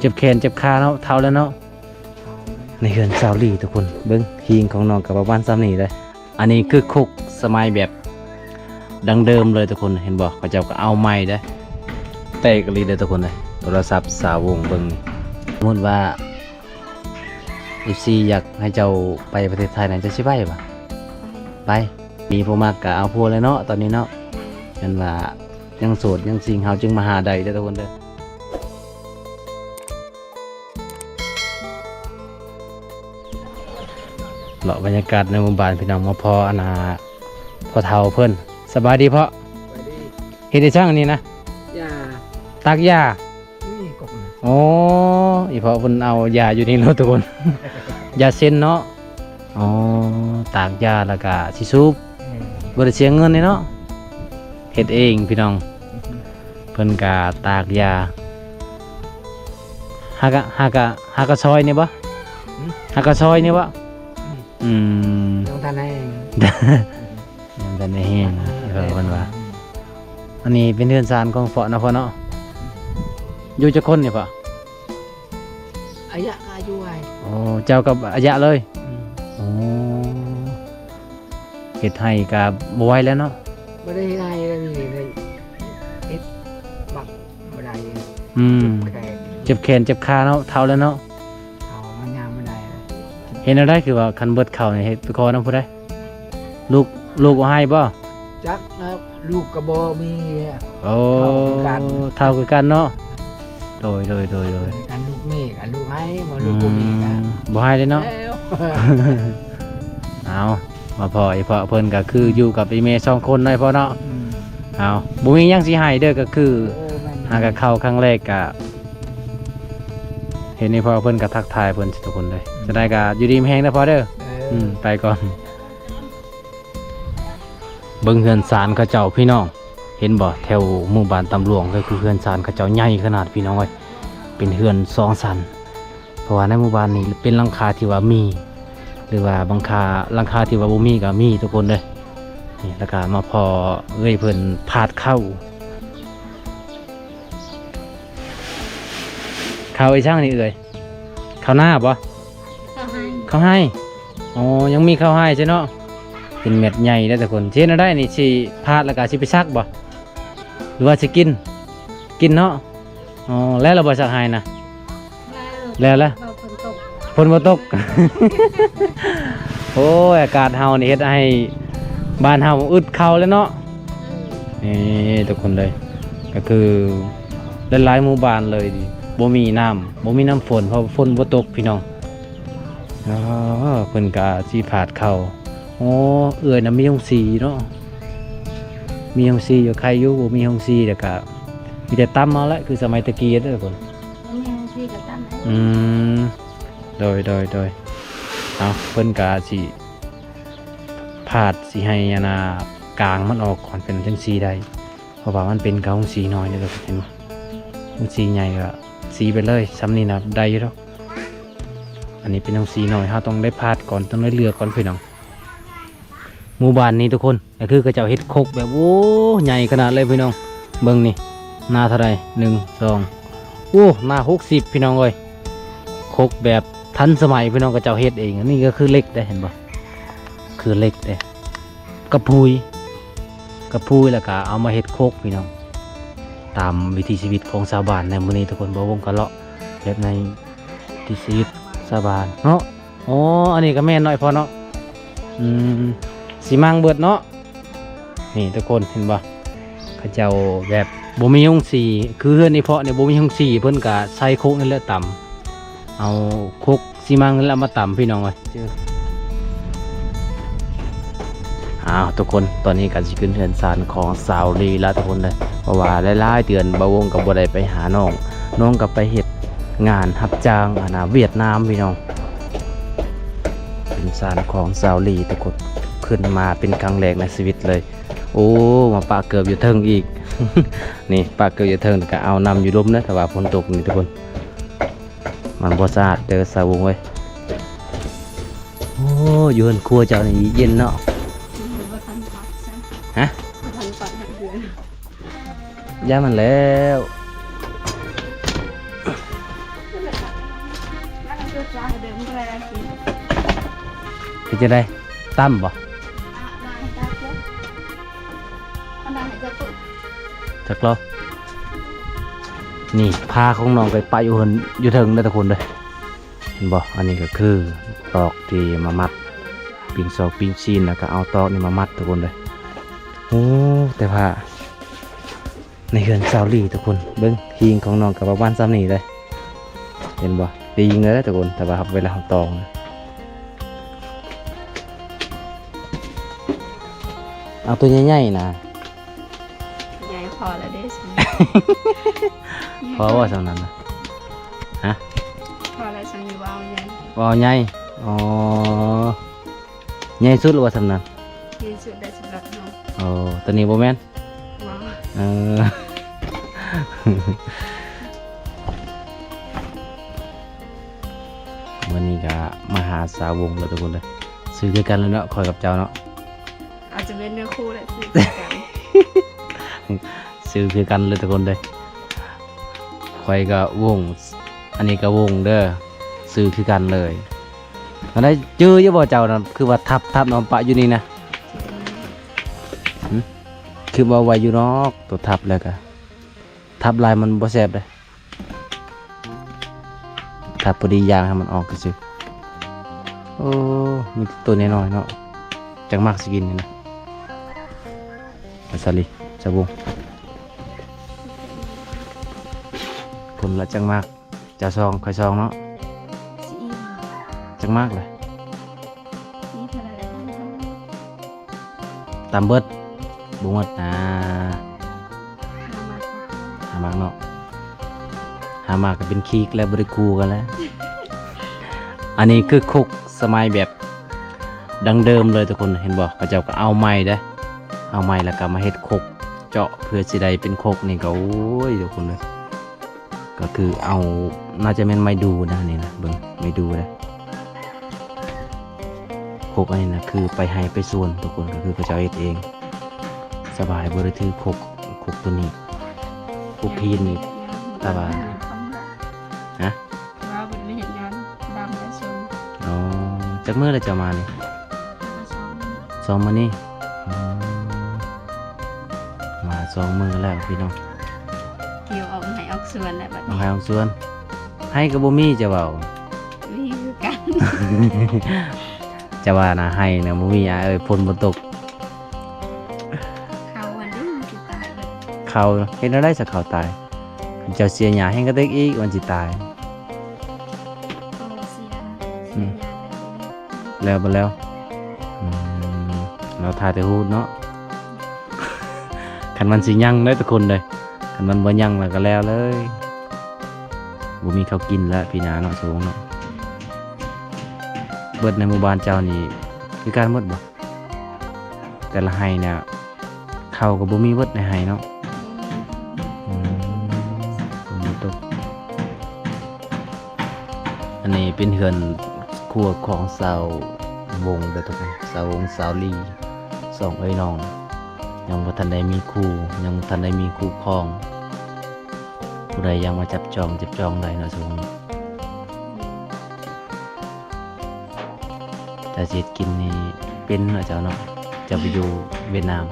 จ็บแขนเจ็บขาเนาะเท้าแล้วเนาะในเฮือนสาวลีทุกคนเบิ้งฮีงของน้องกับบ้านซ้ำนี่เลยอันนี้คือคุกสมัยแบบดังเดิมเลยทุกคนเห็นบอกเขาเจ้าก็เอาไม้ได้เตะกรีเลยทุกคนเลยโทรศัพท์สาววงเบิ้งสมมติว่าFCอยากให้เจ้าไปประเทศไทยไหนจะใช่ไปปะไปมีพวกมากกะเอาพวกเลยเนาะตอนนี้เนาะยันว่ายังโสดยังสิงเฮาจึงมาหาใดเด้อทุกคนเด้อเลาะบรรยากาศในหมู่บ้านพี่น้องมาพออาณาพอเฒ่าเพิ่นสบายดีเพาะเฮ็ดได้ช่างอันนี้นะ ยา ตักหญ้า นี่กบนะ โอ้อีเพาะเพิ่นเอาหญ้าอยู่นี่แล้วทุกคน หญ้าเส้นเนาะอ๋อตากหญ้าแล้วก็สิสูบบ่ได้เสียเงินนี่เนาะเฮ็ดเองพี่น้องเพิ่นก็ตากหญ้าหากะซอยนี่บ่หากะซอยนี่บ่น้องท่านให้ ยังกันในแห้งเพิ่นว่าอันนี้เป็นเรือนซานของเปาะเนาะพ่อเนาะอยู่จักคนนี่พ่อ อายะกาอยู่ไว้ โอ้เจ้ากับอายะเลยโอ้เฮ็ดให้ก็บ่ไหวแล้วเนาะ ไม่ได้ให้เลยนี่เลยเอ็ดบักไม่ได้ แขก เจ็บแขนเจ็บขาเนาะเท้าแล้วเนาะ เขามันยามไม่ได้เลย เห็นอะไรคือว่าคันเบิดเข่านี่เฮ็ดไปขอนำผู้ใดลูกบ่ให้บ่ จักนะลูกกระโบมี โอ้เท่าคือกันเนาะโดย กันลูกเมฆกันลูกให้มาลูกกูมีกัน บ่ให้เลยเนาะ แล้ว เอามาพอไอ้พ่อเพิ่นก็คืออยู่กับไอ้เมย์2คนเนาะพ่อเนาะเอาบ่มีหยังสิให้เด้อก็คือหากเข้าครั้งแรกก็เห็นไอ้พ่อเพิ่นก็ทักทายเพิ่นทุกคนเลยจะได้ก็อยู่ดีมีแฮงนะพ่อเด้อไปก่อนเบิ่งเฮือนศาลเขาเจ้าพี่น้องเห็นบ่แถวหมู่บ้านตำหลวงก็คือเฮือนศาลเขาเจ้าใหญ่ขนาดพี่น้องเอ้ยเป็นเฮือน2ชั้นเพราะว่าในหมู่บ้านนี้เป็นหลังคาที่ว่ามีหรือว่าหลังคาที่ว่าบ่มีก็มีทุกคนเลยนี่แล้วก็มาพอเอ้ยเพิ่นพาดเข้าไอ้ช่างนี่เอ้ยข้าวหน้าบ่ข้าวให้อ๋อยังมีข้าวให้ใช่เนาะเป็นเม็ดใหญ่ได้แต่คนเช่นได้นี่สิพาดแล้วก็สิไปซักบ่หรือว่าสิกินเนาะอ๋อแล้วเราบ่ซักให้นะแล้วฝนบ่ตก โอ้ยอากาศเฮานี่เฮ็ดให้บ้านเฮาอึดเข้าแล้วเนาะนี่ทุกคนเลยก็คือหลายๆหมู่บ้านเลยบ่มีน้ำฝนเพราะฝนบ่ตกพี่น้องอ๋อเพิ่นก็สิผาดเข้าโอ้เอื้อยน่ะมีหงสีเนาะมีหงสีอยู่ใครอยู่บ่มีหงสีแล้วก็มีแต่ตำเอาละคือสมัยตะกี้เด้อคนโดยเอาเพิ่นก็สิผาดสิให้ยานากลางมันออกก่อนเป็นจังสีได้เพราะว่ามันเป็นกะหงสีน้อยนี่แหละเห็นบ่หงสีใหญ่ก็สีไปเลยซ้ำนี่นะได้อยู่แล้วอันนี้เป็นหงสีน้อยเราต้องได้ผาดก่อนต้องได้เลือกก่อนพี่น้องหมู่บ้านนี้ทุกคนก็คือเขาเจ้าเฮ็ดคกแบบโอ้ใหญ่ขนาดเลยพี่น้องเบิ่งนี่หน้าเท่าไร1 2โอ้หน้า60พี่น้องเอ้ยคกแบบทันสมัยพี่น้องเขาเจ้าเฮ็ดเองอันนี้ก็คือเล็กได้เห็นบ่คือเล็กได้กระพุยแล้วก็เอามาเฮ็ดโคกพี่น้องตามวิถีชีวิตของชาวบ้านในมื้อนี้ทุกคนบ่วงกะเลาะแบบในวิถีชีวิตชาวบ้านเนาะอ๋ออันนี้ก็แม่นน้อยพอเนาะสิมังเบิดเนาะนี่ทุกคนเห็นบ่เขาเจ้าแบบบ่มีหงสีคือเฮือนนี่เพาะเนี่ยบ่มีหงสีเพิ่นก็ใส่โคกนั่นแหละต่ำเอาโคกสิมังนั่นแหละมาต่ำพี่น้องเอ้ยทุกคนตอนนี้การสิขึ้นเฮือนศาลของสาวลีแล้วทุกคนเลยเพราะว่าหลายๆเดือนบ่วงกับบ่ได้ไปหาน้องกับไปเฮ็ดงานรับจ้างเวียดนามพี่น้องเป็นศาลของสาวลีทุกคนขึ้นมาเป็นครั้งแรกในชีวิตเลยโอ้มาปะเกือบอยู่เทิงอีก นี่ปะเกือบอยู่เทิงก็เอานำอยู่ลมนะแต่ว่าฝนตกนี่ทุกคนมันบ่สะอาดเด้อสาววงเว้ยโอ้อยู่เฮือนครัวเจ้านี่เย็นเนาะฮะย่ามันแล้ว จ้าเดิมอะไรกิน เป็นจะได้ตั้มบ่ นายตาเจ้าอันนั้นจะตุ่ จักรอนี่พาของน้องไปอยู่เหินอยู่เทิงได้อทุกคนเลยเห็นบ่อันนี้ก็คือตอกที่มามัดปิงซอกปิงชีนแล้วก็เอาตอกนี่มามัดทุกคนเลยโอ้แต่ว่าในเฮือนซาวลี่ทุกคนเบิ้งหิงของน้องกับบ้านซ้ำนี่เลยเห็นบ่ดียิงเลยทุกคนแต่ว่าเวลาเขาตอกนะเอาตัวใหญ่ๆนะ ใหญ่พอแล้วเด้สิ เพราะว่าสำนั้นนะฮะ พอแล้วฉันอยู่ว่าใหญ่ ว่าใหญ่อ๋อใหญ่สุดหรือว่าสำนั้น ที่สุดได้สำหรับน้อง โอ้ตัวนี้โบแมน ว้าว เออ วันนี้ก็มาหาสาววงแล้วทุกคนเลยซื้อด้วยกันแล้วเนาะคอยกับเจ้าเนาะ อาจจะเป็นเนื้อคู่แหละสิกัน ซื้อคือกันเลยทุกคนเลยคอยก็วงอันนี้ก็วงเด้อซื้อคือกันเลยอันนี้เจอเยอะบ่เจ้านะคือว่าทับน้องปะอยู่นี่นะคือว่าไว้อยู่นอกตัวทับแล้วก็ทับลายมันบ่แซ่บเลยทับพอดียางให้มันออกก็ซื้อโอ้มีตัวน้อยๆเนาะจังมากสกินนี่นะสาลีสบู่คนละจังมากจะซองคอยซองเนาะ ซีอิ๊ว จังมากเลย นี่เท่าไหร่ ตามเบิดบุ้งดนะ ห้ามา หามากเนาะหามากก็เป็นคีกและบริคูกันแล้ว อันนี้คือคุกสมัยแบบดังเดิมเลยทุกคนเห็นบอกพระเจ้าก็เอาไม้ได้เอาไม้แล้วก็มาเฮ็ดคุกเจาะเพื่อสิได้เป็นคุกนี่ก็โอ้ยทุกคนเลยก็คือเอาน่าจะเป็นไม้ดูนะนี่นะเบิ่งไม้ดูเลยคุกอันนี้นะคือไปให้ไปส่วนทุกคนก็คือพระเจ้าเฮ็ดเองสบายบริถือคุกตัวนี้คุกพีนนี่ตาบาฮะ ว่าบุญไม่เห็นงานดำและชม อ๋อจากเมื่อไรจะมานี่ และชม สองมื้อนี่อ๋อมาสองมื้อแล้วพี่น้อง เกี่ยวออกให้ออกส่วนแหละบัด น้อง นี้ ให้ของส่วน ให้กับบ่มีจะเว้า นี่คือกัน จะว่านะให้นะบ่มีอ่ะเอ้ยฝนบ่ตก เขาวันนี้มันจะตายเลย เขาเฮ็ดอะไรสักเขาตายเจ้าเสียหญ้าแห่งกระเตกอีกวันสิตาย โตเสียงานแล้ว แล้วบ่แล้วอืมเราทาแต่ฮูดเนาะ คันมันสิยังเด้อทุกคนเลยคันมันบ่ยังแล้วก็แล้วเลยบ่มีข้าวกินแล้วพี่นาเนาะสูงเนาะเบิดในหมู่บ้านเจ้านี่มีการหมดบ่แต่ละไห้เนี่ยข้าวก็บ่มีเบิดในไห้เนาะอืมฝนบ่ตกอันนี้เป็นเฮือนครัวของสาววงเด้อทุกคนสาววงสาวลีสองเอ้ยน้องยังบ่ทันได้มีคู่ยังบ่ทันได้มีคู่ครองผู้ใดยังมาจับจองได้เนาะสูงแต่สิเฮ็ดกินนี่เป็นเนาะเจ้าเนาะจะไปอยู่เวียดนาม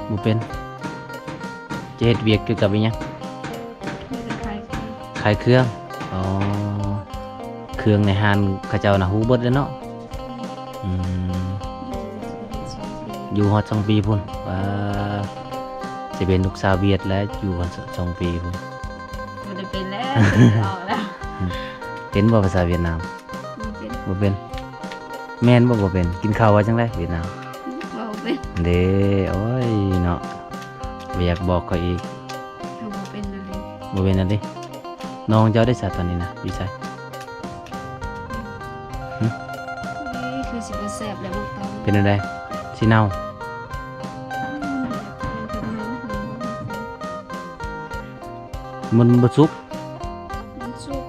บ่เป็นจะเฮ็ดเวียกเกี่ยวกับอิหยัง ไม่ได้ใคร ขายเครื่องอ๋อเครื่องในห้านเขาเจ้าน่ะฮู้เบิดแล้วเนาะอืม อยู่ฮอด2 ปีพุ่นว่าจะเป็นลูกสาวเวียดแล้วอยู่ฮอด2 ปีพุ่น ไม่ได้เป็นแล้วออกแล้ว เป็นบ่ภาษาเวียดนาม ไม่เป็นบ่เป็นแม่นบ่เป็นกินข้าวว่าจังไดเวียดนาม ว่าเป็น เด้โอ้ยเนาะบ่อยากบอกเขาอีก เขาบ่เป็นเลย บ่เป็นอันดิน้องเจ้าได้สัตว์ตอนนี้นะอยู่ไส นี่คือสิบแสบแล้วมันต้อง เป็นอันใดสิเน่ามันบ่สุก มันสุก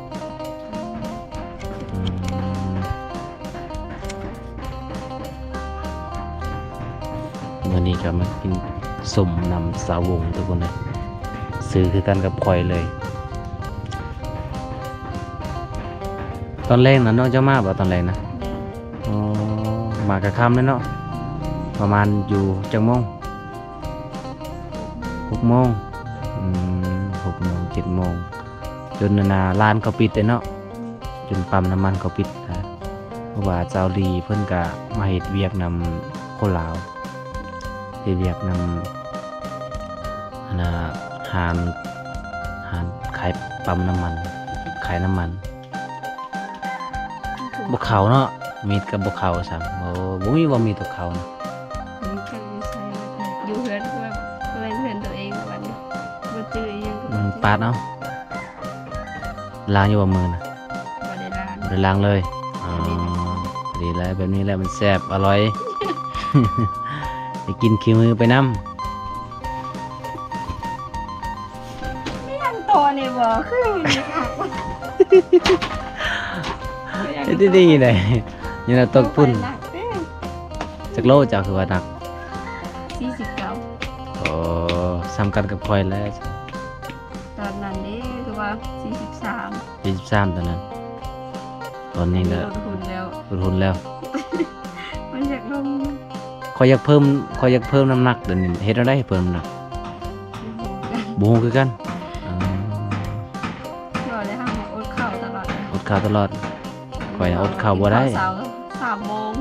อืมมื้อนี้ก็มากินสมนำสาวงทุกคนเลยซื้อคือกันกับข่อยเลย ตอนแรกนะน้องเจ้ามาบ่ตอนแรกนะอ๋อมากระค่ำเลยเนาะประมาณอยู่จังโมง6 โมง6 โมง7 โมงจนนาร้านเขาปิดเลยเนาะจนปั๊มน้ำมันเขาปิดนะเพราะว่าเจ้าลีเพิ่นก็มาเฮ็ดเวียกนำคนลาวเฮ็ดเวียกนำอันน่ะหารขายปั๊มน้ำมันขายน้ำมันบ่เขาเนาะมีดกับบ่เขาซ้ํบ่มีบ่มีตัวเขานะ มันก็ใช่อยู่เพื่อนว่าเป็นเพื่อนตัวเองวันนี้บ่เจอยังก็ ปาดเอาล้างอยู่บ่มือนะ บ่ได้ร้าน บ่ได้ล้างเลยอ๋อดีแล้วแบบนี้แหละมันแซ่บอร่อย ไปกินขี้มือไปนำ ยังโตนี่บ่คือมีคัก ดีๆเลยนี่น่ะตกพุ่นจักโลเจ้าคือว่าหนัก 49 โอ้ซ้ำกันกับข่อยแล้ว ตอนนั้นนี่คือว่า43 23ตอนนั้นตอนนี้ก็ ลดทุนแล้ว ลดทุนแล้ว มันอยากลง ข่อยอยากเพิ่มน้ำหนักเดี๋ยวนี้เฮ็ดอะไรให้เพิ่มน้ำหนักบ่ฮู้คือกันอ๋อ ก็เลยห้ามอดข้าวตลอด อดข้าวตลอดข่อยน่ะอดข้าวบ่ได้ เสาร์3 โมง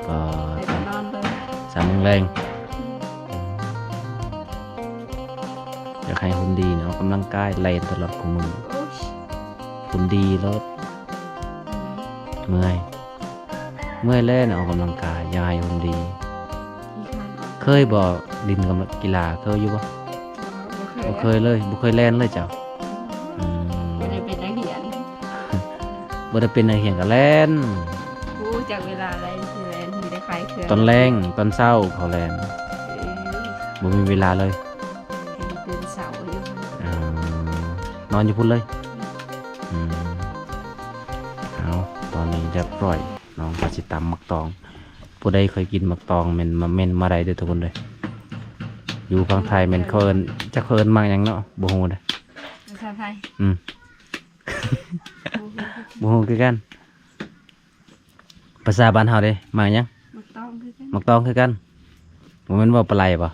ก็ ไปก็นอนเลย 3 โมงแรงอยากให้หุ่นดีเนาะออกกำลังกายเล่นตลอดของมึง โอ้ย หุ่นดีแล้วเมื่อยเล่นออกกำลังกายอยากให้หุ่นดี เคยบ่ดินกับกีฬาเคยอยู่บ่บ่เคยเลยบ่เคยเล่นเลยเจ้าอืม บ่ได้เป็นนักเรียน บ่ได้เป็นนักเรียนก็เล่น กูจากเวลาอะไรสิแลนมีได้ขายเครื่อง ตอนแรงตอนเช้าเขาเล่น เออ บ่มีเวลาเลย เห็นตื่นเสาร์อยู่ อ่านอนอยู่พุ่นเลยอืมเอาตอนนี้เรียบร้อยน้องก็สิตำมักตองผู้ใดเคยกินมักตองแม่นมาได้เด้อทุกคนเลยอยู่ฝั่งไทยแม่นเขาเอิ้นจักเขาเอิ้นมักหยังเนาะบ่ฮู้เด้อ ภาษาไทย อืม บ่ฮู้คือกันภาษาบ้านเฮาเด้มักหยัง มักต้องคือกัน มักตองคือกันบ่แม่นว่าปลาไหลบ่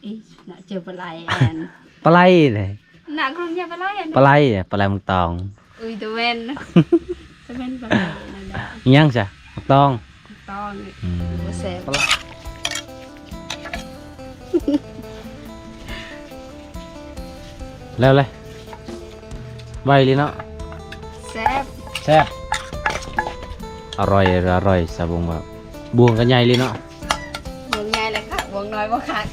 อีน่ะเจอปลาไหลแอน ปลาไหลเลย น่ะกรุงอย่าปลาไหลแอน ปลาไหลมักตอง อุ้ยตะเวนตะเวนปลาไหลนั่นแหละ อิหยังจ้ะมักตอง มักต้อง อืม บ่แซ่บ ปลาไหลแล้วเลยไวเลยเนาะ แซ่บ แซ่บอร่อยสาบงว่าบวงกันใหญ่เลยเนาะ วงใหญ่เลยค่ะวงน้อยบ่ขาด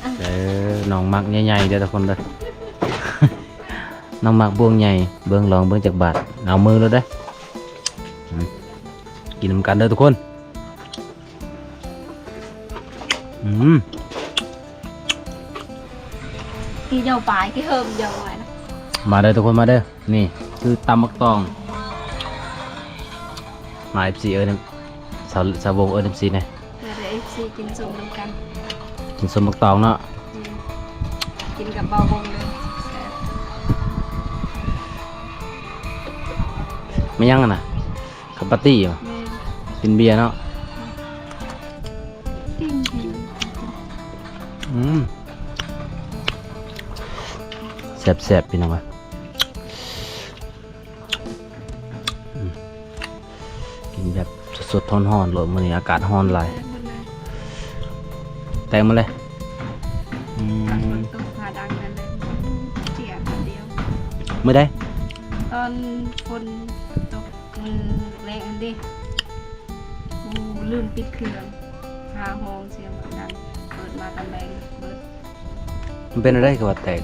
น้องมักใหญ่ๆเด้อทุกคนเด้อ น้องมักบวงใหญ่เบิ่งลองเบิ่งจากบาทเอามือแล้วเด้ออืมกินนำกันเด้อทุกคนอืม ที่เจ้าปลายที่เฮิมเดียวไว้นะ มาเด้อทุกคนมาเด้อนี่คือตำมักตองมา FC สาวบงFC เนี่ย เดี๋ยว FC กินส้มน้ำกัน กินสมมักตองเนาะ อืมกินกับเบาบงเลยแซ่บ ไม่ยังอะนะขับปาร์ตี้เหรอ แม่ กินเบียร์เนาะ ปิ้งกิน แซ่บๆพี่น้องวะกินแบบสดๆร้อนๆเลยมื้อนี้อากาศร้อนหลาย แซ่บหมดเลย แตงมาเลยอื ฝ ม นตกพาดังนั่นเลยเสียคนเดียว มื้อใด ตอนฝนตกมันแรงอันดิกูลืมปิดเครื่องหาห้องเสียงดังเปิดมาตำแหน่งเบิด มันเป็นอะไรคือว่าแตก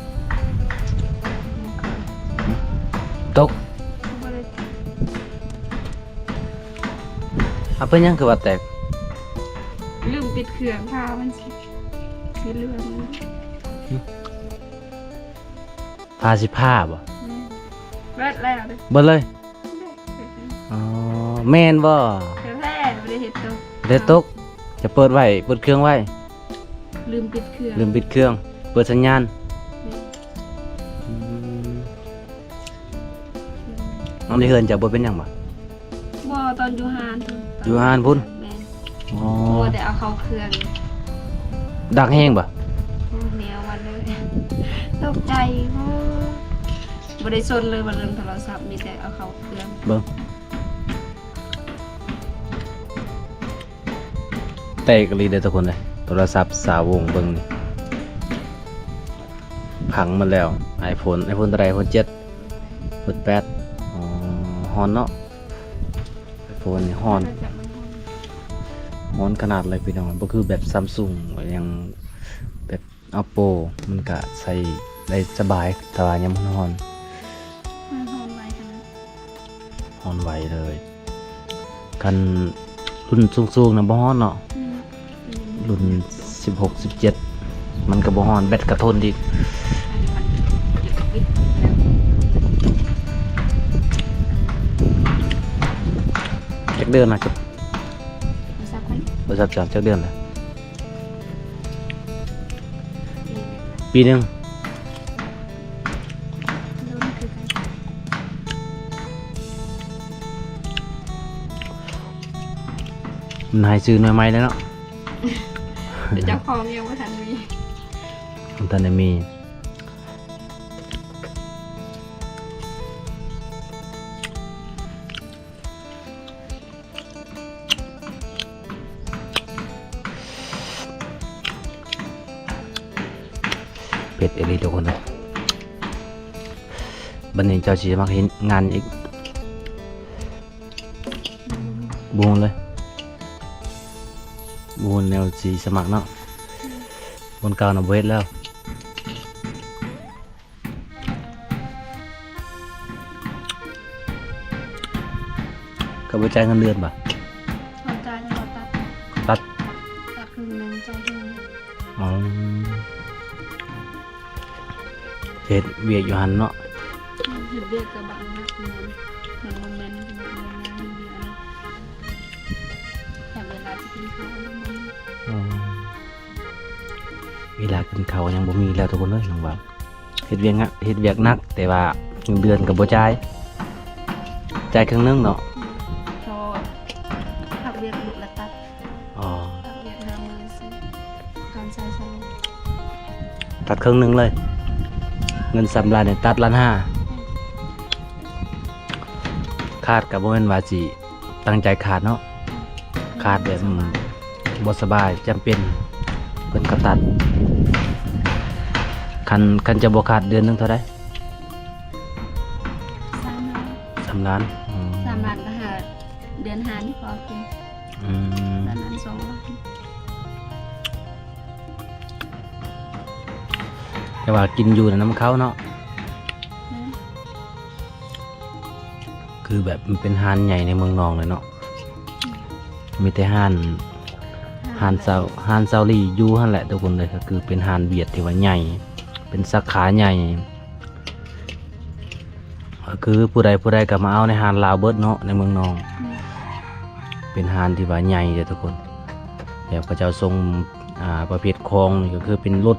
ตก บ่ได้ เอาเป็นหยังคือว่าแตก ลืมปิดเครื่องพามันสีเหลือง พาสิผ้าบ่ เบิดแล้วเด้อ เบิดเลยอ๋อแม่นบ่ แท้ไม่ได้เห็ดตัว เดี๋ยวตกจะเปิดไว้เปิดเครื่องไว้ ลืมปิดเครื่อง ลืมปิดเครื่องเปิดสัญญาณน้องที่เฮินจะบ่เป็นหยังบ่ อนอยู่ฮานพุ่น อยู่ฮานพุ่น แม่น อ๋อ โอ้ได้เอาเข้าเครื่อง ดังแห้งบ่ โอ้เหนียววันเลยตกใจโอ้บ่ได้สนเลยว่าเรื่องโทรศัพท์มีแต่เอาเข้าเครื่อง เบิ่งแตกอีหลีเด้อทุกคนเลยโทรศัพท์สาวงเบิ่งนี่พังหมาแล้ว iPhone ตัวใด iPhone 7 iPhone 8อ๋อฮอนเนาะ iPhone นี่ฮอน ฮ้อนขนาดเลยพี่น้องก็คือแบบ Samsung ยังแบบ Oppo มันก็ใส่ได้สบายแต่ว่ายังมันฮ้อน มันหอมไว้กันนะ ฮ้อนไหวเลยกันรุ่นสูงๆนะบ่ฮ้อนเนาะ อืม รุ่น16 17มันก็บ่ฮ้อนแบตก็ทนอีก อันนี้มันหยุดวิทย์แล้ว จักเดือนนะจัก มาสักคน บ่ทราบจักเดือนแล้ว ปีหนึ่งปีหนึง รุ่นคือกันมันให้ซื้อหน่วยใหม่แล้วเนาะ แต่เจ้าของยังไม่ทันมี มันทันได้มีเป็ดเอลีทุกคนเลยบันนี้เจ้าชีมาเห็นงานอีกบูนเลยบูนแนวสีสมัครเนาะบนเก่าน่ะเวทแล้วก็ไปจ่ายเงินเดือนป่ะ ตอนใจแล้วตัด ตัด ตัดครึ่งหนึ่งใจครึ่งหนึ่ง อ๋อเฮ็ดเวียกอยู่หันเนาะ เห็นเรียกกระบังนักเงินเหมือนมันเงินเงินงานเดียวนะแต่เวลาจะกินข้าวมัน อ๋อเวลากินข้าวยังบ่มีแล้วทุกคนเลยน้องบ่าวเฮ็ดเวียกเฮ็ดเวียกหนักแต่ว่าเงินเดือนก็บ่จ่ายครึ่งหนึงเนาะ พอขับเรียกบุกละตัด อ๋อ ขับเรียก5 มื้อซื้อการใช้สลิง ตัดครึ่งหนึงเลย เงิน3ล้านเนี่ยตัดล้านห้าขาดก็บ่แม่นว่าสิตั้งใจขาดเนาะขาดแบบบ่สบายจำเป็นเพิ่นก็ตัดคันจะบ่ขาดเดือนหนึงเท่าใด 3 ล้าน 3 ล้านอืม 3 ล้านก็หาเดือนหานี่พอกิน อืม 3 ล้าน2 ล้าน แต่ว่ากินอยู่น่ะน้ำเขาเนาะคือแบบมันเป็นห้านใหญ่ในเมืองนองเลยเนาะมีแต่ห้านเซาลี่อยู่หั่นแหละทุกคนเลยก็คือเป็นห้านเบียดที่ว่าใหญ่เป็นสาขาใหญ่ก็คือผู้ใดก็มาเอาในห้านลาวเบิดเนาะในเมืองนอง เป็นห้านที่ว่าใหญ่เลยทุกคนแบบเขาเจ้าทรงประเภทคลองนี่ก็คือเป็นรถ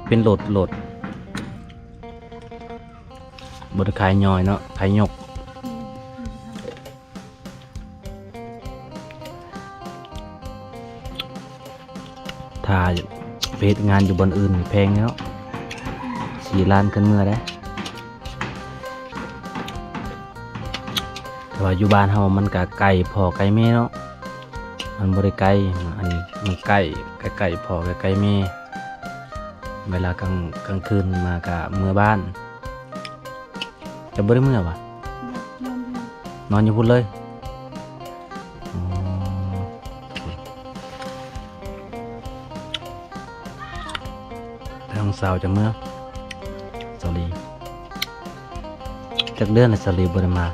บไดขายย่อยเนาะขายยกถ้าไปเฮ็ดงานอยู่บนอื่นแพงเนาะ4 ล้านขึ้นเมื่อได้แต่ว่าอยู่บ้านเฮามันก็ไกลพ่อไกลแม่เนาะมันบ่ได้ไกลอันนี้มันใกล้พ่อใกล้แม่เวลากลางคืนมาก็เมื่อบ้านจะบ่ได้เมื่อวะนอนอยู่พุ่นเลยอ๋อทางสาวจะเมื่อสาลีจากเดือนน่ะสาลีบ่ได้มา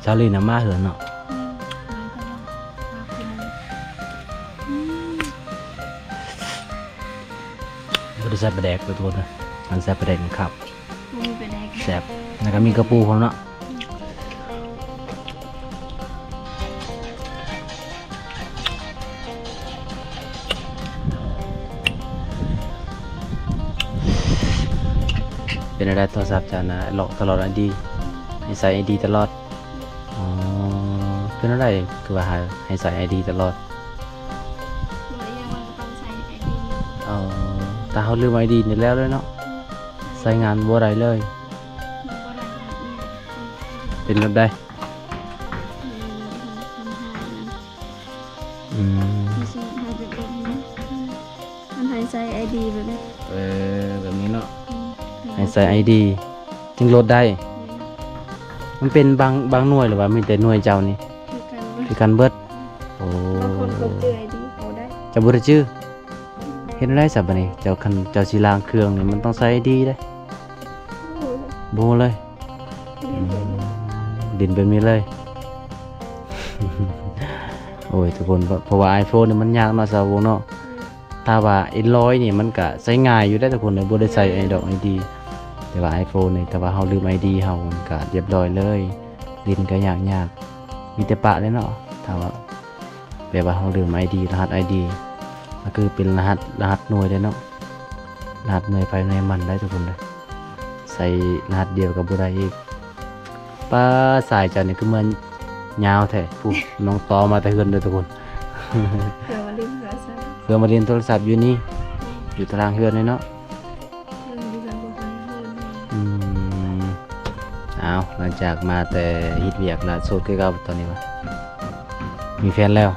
สาลีน่ะมาเหือนเนาะบ่ได้ใส่ปลาแดกตัวนะมันใส่ปลาแดกครับ มีไปได้ แซ่บแล้วก็มีกระปูพร้อมเนาะ เป็นอะไรโทรศัพท์จะนะล็อกตลอด ID ให้ใส่ ID ตลอดอ๋อเป็นอะไรคือว่าให้ใส่ ID ตลอด หรือยังมันต้องใช้ไอดี เออแต่เขาลืม ID นี่แล้วเลยเนาะใส่งานบ่ได้เลย มันบ่ได้แบบนี้ เป็นแบบใดอืม มันให้ใช้ไอดีแบบนี้ แบบนี้เนาะให้ใส่ ID จึงโหลดได้ มันเป็นบางหน่วยหรือว่ามีแต่หน่วยเจ้านี่ คือกันว่า คือกันเบิดโอ้ บางคนกดเจอไอดีเขาได้ จะบ่ได้ชื่อเฮ็ดได้สับบัดนี้เจ้าคันเจ้าสิล้างเครื่องนี่มันต้องใส่ ID ได้ โอ้ย บ่เลย เรียนแบบนี้ ดินแบบนี้เลย โอ้ยทุกคนเพราะว่า iPhone นี่มันยากเนาะสาวงเนาะถ้าว่า Android นี่มันก็ใช้ง่ายอยู่ได้ทุกคนเลยบ่ได้ใส่ไอ้ดอก ID แต่ว่า iPhone นี่แต่ว่าเฮาลืม ID เฮามันก็เรียบร้อยเลยดินก็ยากมีแต่ปะเลยเนาะถ้าว่าแบบว่าเฮาลืม ID รหัส ID ก็คือเป็นรหัสหน่วยได้เนาะรหัสหน่วยภายในมันได้ทุกคนเลยใส่รหัสเดียวกับบ่ได้อีกป้าสายจันนี่คือมันยาวแท้ผู้น้องต่อมาแต่เฮือนเด้อทุกคน เผื่อมาเล่นโทรศัพท์ เพื่อมาเรียนโทรศัพท์อยู่นี่อยู่ตารางเฮือนเลยเนาะ เรื่องดีกันบ่ไปเรื่องนี้ อืมเอาหลังจากมาแต่ฮิตเวียกละโสดคือเก่าตอนนี้วะมีแฟนแล้ว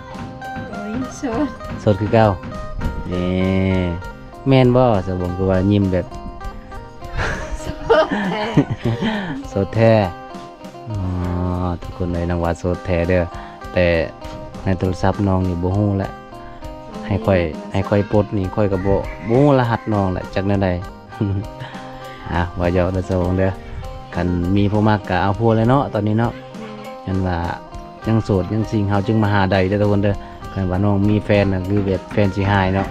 โอ้ยโสด โสดคือเก่านี่แม่นบ่สมบูรณ์คือว่ายิ้มแบบ แต่ โสดแท้อ๋อทุกคนเลยน้องว่าโสดแท้เด้อแต่ในโทรศัพท์น้องนี่บ่ฮู้แหละให้ค่อยปลดนี่ค่อยก็บ่ฮู้รหัสน้องแหละจักแนวใด ว่าเยาเด้อสมบูรณ์เด้อกันมีผู้มักก็เอาผู้เลยเนาะตอนนี้เนาะยันว่ายังโสดยังสิงเฮาจึงมาหาได้เด้อทุกคนเด้อกันว่าน้องมีแฟนน่ะคือแบบแฟนสิหายเนาะ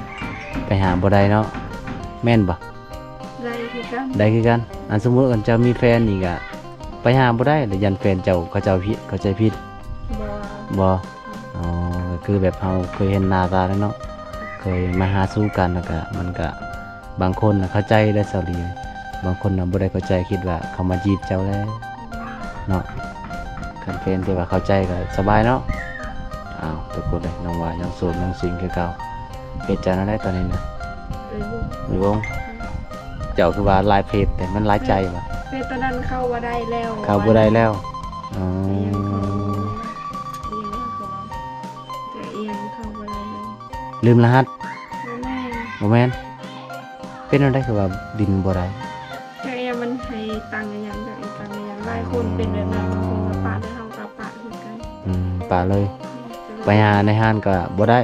ไปหาบ่ได้เนาะแม่นบ่ ได้คือกัน ได้คือกันอันสมมุติกันเจ้ามีแฟนนี่ก็ไปหาบ่ได้แต่ยันแฟนเจ้าเขาผิดเข้าใจผิด บ่ บ่อ๋อก็คือแบบเฮาเคยเห็นหน้าตาแล้วเนาะเคยมาหาสู้กันแล้วก็มันก็บางคนน่ะเข้าใจได้เสาดีบางคนน่ะบ่ได้เข้าใจคิดว่าเขามาจีบเจ้าแล้วเนาะคันเป็นที่ว่าเข้าใจก็สบายเนาะอ้าวทุกคนเลยน้องว่ายังโสดยังสิงคือเก่าเฮ็ดจังได๋ตอนนี้นะ เลยบ่ หรือวงเจ้าคือว่าหลายเพจแต่มันหลายใจบ่ เฟซตอนนั้นเข้าบ่ได้แล้ว เข้าบ่ได้แล้วอ๋อ เอียงเข้าบ่ได้เลย ลืมรหัส แม่ บ่แม่นเป็นจังได๋คือว่าดินบ่ได้ แต่เอียงมันให้ตังค์อย่างแต่ตังค์อย่างหลายคนเป็นแบบนั้นบางคนก็ปะได้เฮาก็ปะคือกัน ป่าเลย ไปหาในห้านก็บ่ได้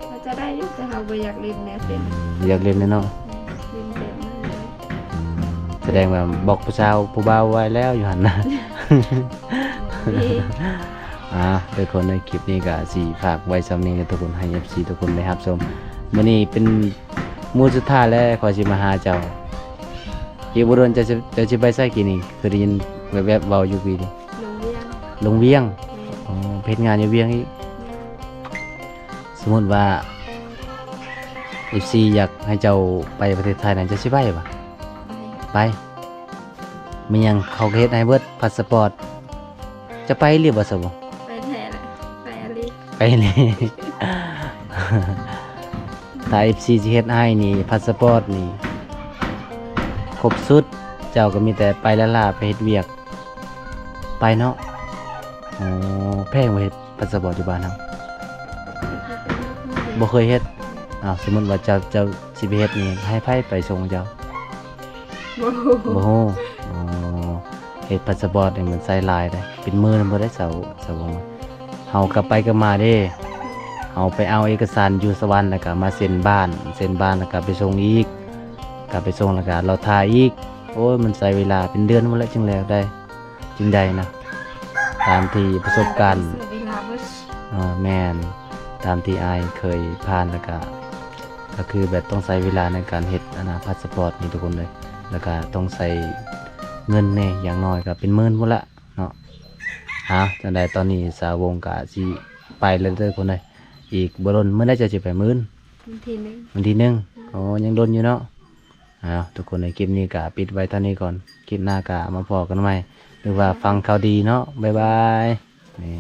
เราจะได้อยู่แต่เฮาบ่อยากเล่นแน่เป็น อยากเล่นเนาะ เล่นแบบนั้นเลย แสดงว่าบอกผู้สาวผู้บ่าวไว้แล้วอยู่หั่นนะ นี่ โดยคนในคลิปนี้ก็สิฝากไว้สำนี้ทุกคนให้ FC ทุกคนได้รับชมมื้อนี้เป็นมื้อสุดท้ายแล้วขอสิมาหาเจ้าอีกบ่โดนจะสิไปไสกี่นี่เคยได้ยินแวบๆเว้าอยู่ปีนี้ ลงเรียนลงเวียงอ๋อเพชรงานอยู่เวียงอีกสมมุติว่า FC อยากให้เจ้าไปประเทศไทยนั้นจะสิไปบ่ไปมีหยังเขาก็เฮ็ดให้เบิดพาสปอร์ตจะไปหรือบ่ซะบ่ ไปแท้แหละไปอะไร ไปเลย ถ้า FC สิเฮ็ดให้นี่พาสปอร์ตนี่ครบสุดเจ้าก็มีแต่ไปละล่าไปเฮ็ดเวียกไปเนาะอ๋อแพงบ่เฮ็ดพาสปอร์ตอยู่บ้านเฮาบ่เคยเฮ็ดอ้าวสมมุติว่าเจ้าสิไปเฮ็ดนี่ให้ไผไปส่งเจ้า บ่ บ่ฮู้อ๋อเฮ็ดพาสปอร์ตนี่มันใช้หลายได้เป็นหมื่นบ่ได้เสาบ่เฮากลับไปกลับมาเด้เฮาไปเอาเอกสารอยู่สวรรค์แล้วก็มาเซ็นบ้านแล้วก็ไปส่งอีกกลับไปส่งแล้วก็เราถ่ายอีกโอ้ยมันใช้เวลาเป็นเดือนหมดแล้วจึงแล้วได้จึงได้นะตามที่ประสบการณ์ เวลาบ่ แม่นตามที่อายเคยผ่านแล้วก็คือแบบต้องใช้เวลาในการเฮ็ดพาสปอร์ตนี่ทุกคนเลยแล้วก็ต้องใช้เงินแน่อย่างน้อยก็เป็นหมื่นพุ่นละเนาะจังได๋ตอนนี้สาวงก็สิไปแล้วเด้อคนเลยอีกบ่ดนเมื่อใดจะสิไปมื้น บางทีนึง วันที่หนึ่งอ๋อยังดนอยู่เนาะ เอาทุกคนในคลิปนี้ก็ปิดไว้เท่านี้ก่อนคลิปหน้าก็มาพอกันใหม่หรือว่าฟังข่าวดีเนาะบ๊ายบายนี่